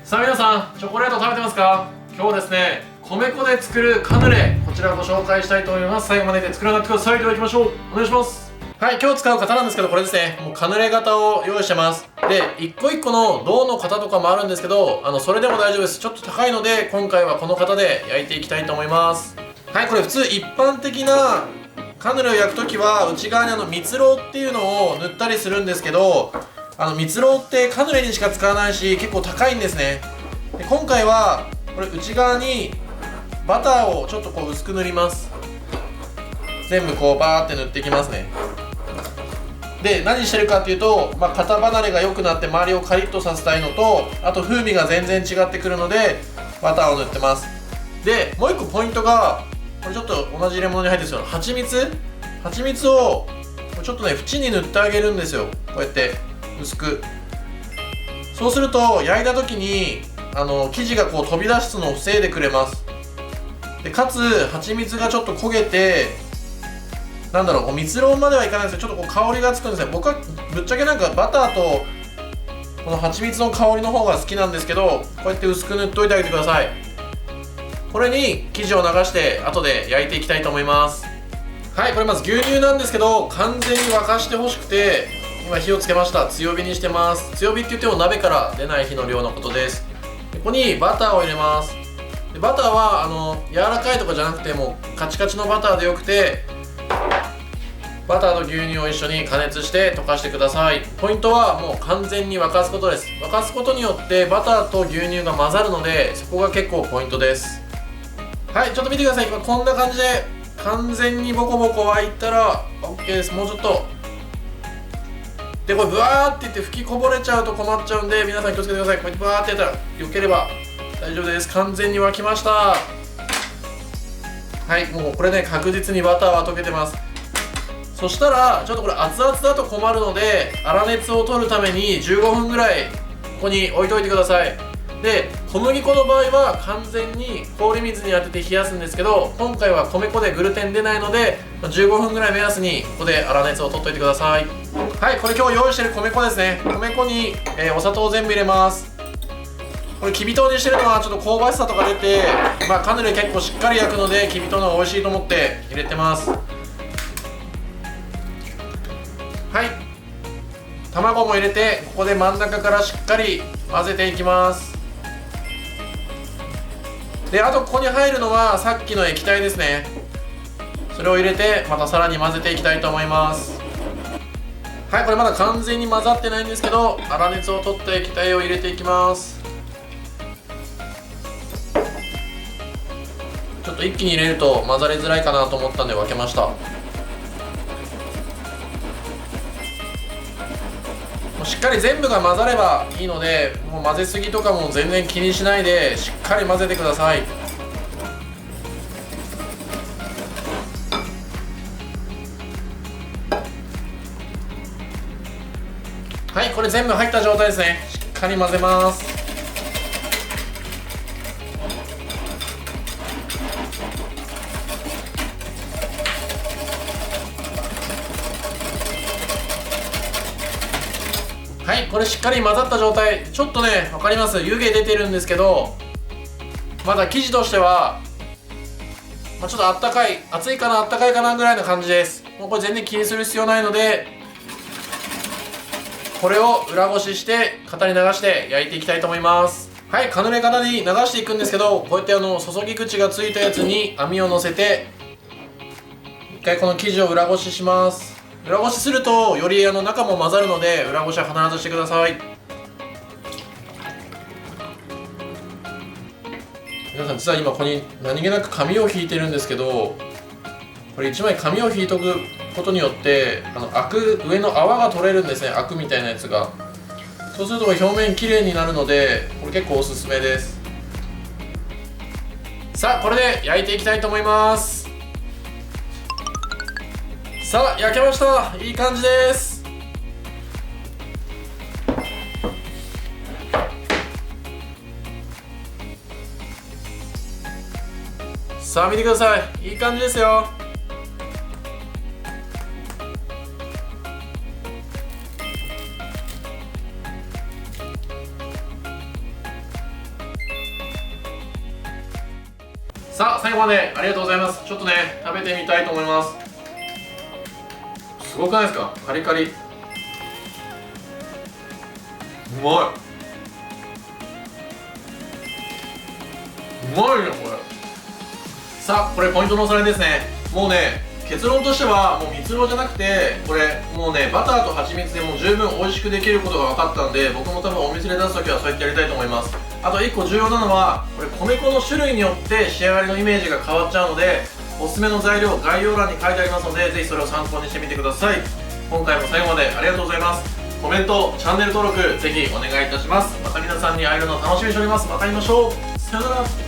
さあ皆さん、チョコレート食べてますか？今日はですね、米粉で作るカヌレ、こちらをご紹介したいと思います。最後まで作らなくてください。では行きましょう。お願いします。はい、今日使う型なんですけど、これですね、もうカヌレ型を用意してます。で、一個一個の銅の型とかもあるんですけど、それでも大丈夫です。ちょっと高いので、今回はこの型で焼いていきたいと思います。はい、これ普通一般的なカヌレを焼くときは、内側に蜜ろうっていうのを塗ったりするんですけど、蜜ろうってカヌレにしか使わないし、結構高いんですね。で今回はこれ内側にバターをちょっとこう薄く塗ります。全部こうバーって塗っていきますね。で何してるかっていうと、型離れが良くなって周りをカリッとさせたいのと、あと風味が全然違ってくるのでバターを塗ってます。でもう一個ポイントが、これちょっと同じ入れ物に入ってるんですよ。蜂蜜をちょっとね縁に塗ってあげるんですよ。こうやって薄く。そうすると焼いた時に生地がこう飛び出すのを防いでくれます。でかつ蜂蜜がちょっと焦げて、蜜ろうまではいかないんですけど、ちょっとこう香りがつくんですね。僕はぶっちゃけバターとこの蜂蜜の香りの方が好きなんですけど、こうやって薄く塗っといてあげてください。これに生地を流して後で焼いていきたいと思います。はい、これまず牛乳なんですけど、完全に沸かしてほしくて今火をつけました。強火にしてます。強火って言っても鍋から出ない火の量のことです。ここにバターを入れます。でバターは柔らかいとかじゃなくて、もうカチカチのバターでよくて、バターと牛乳を一緒に加熱して溶かしてください。ポイントはもう完全に沸かすことです。沸かすことによってバターと牛乳が混ざるので、そこが結構ポイントです。はい、ちょっと見てください。今こんな感じで完全にボコボコ沸いたら OK です。もうちょっとで、これブワーっていって吹きこぼれちゃうと困っちゃうんで、皆さん気をつけてください。こうやってブワーってやったらよければ大丈夫です。完全に沸きました。はい、もうこれね、確実にバターは溶けてます。そしたらちょっとこれ熱々だと困るので、粗熱を取るために15分ぐらいここに置いといてください。で小麦粉の場合は完全に氷水に当てて冷やすんですけど、今回は米粉でグルテン出ないので15分ぐらい目安にここで粗熱を取っといてください。はい、これ今日用意してる米粉ですね。米粉に、お砂糖を全部入れます。これきび糖にしてるのはちょっと香ばしさとか出て、カヌレ結構しっかり焼くのできび糖の方が美味しいと思って入れてます。はい、卵も入れて、ここで真ん中からしっかり混ぜていきます。であとここに入るのはさっきの液体ですね。それを入れてまたさらに混ぜていきたいと思います。はい、これまだ完全に混ざってないんですけど、粗熱を取った液体を入れていきます。ちょっと一気に入れると混ざりづらいかなと思ったんで分けました。しっかり全部が混ざればいいので、もう混ぜすぎとかも全然気にしないでしっかり混ぜてください。はい、これ全部入った状態ですね。しっかり混ぜます。はい、これしっかり混ざった状態。ちょっとね、分かります？湯気出てるんですけど、まだ生地としては、ちょっとあったかい、熱いかなあったかいかなぐらいな感じです。もうこれ全然気にする必要ないので、これを裏ごしして型に流して焼いていきたいと思います。はい、カヌレ型に流していくんですけど、こうやって注ぎ口がついたやつに網を乗せて一回この生地を裏ごしします。裏ごしするとより中も混ざるので、裏ごしは必ずしてください。皆さん、実は今ここに何気なく紙を引いてるんですけど、これ1枚紙を引いとくことによって上の泡が取れるんですね。アクみたいなやつが。そうすると表面きれいになるので、これ結構おすすめです。さあ、これで焼いていきたいと思います。さあ、焼けました。いい感じです。さあ見てください。いい感じですよ。さあ最後までありがとうございます。ちょっとね食べてみたいと思います。すごくないですか？カリカリ、うまい、うまいねこれ。さあこれポイントのおさらいですね。もうね結論としてはもう蜜ろじゃなくて、これもうねバターと蜂蜜でもう十分美味しくできることが分かったんで、僕も多分お店で出す時はそうやってやりたいと思います。あと1個重要なのは、これ米粉の種類によって仕上がりのイメージが変わっちゃうので、おすすめの材料概要欄に書いてありますので、ぜひそれを参考にしてみてください。今回も最後までありがとうございます。コメント、チャンネル登録ぜひお願いいたします。また皆さんに会えるのを楽しみにしております。また会いましょう。さよなら。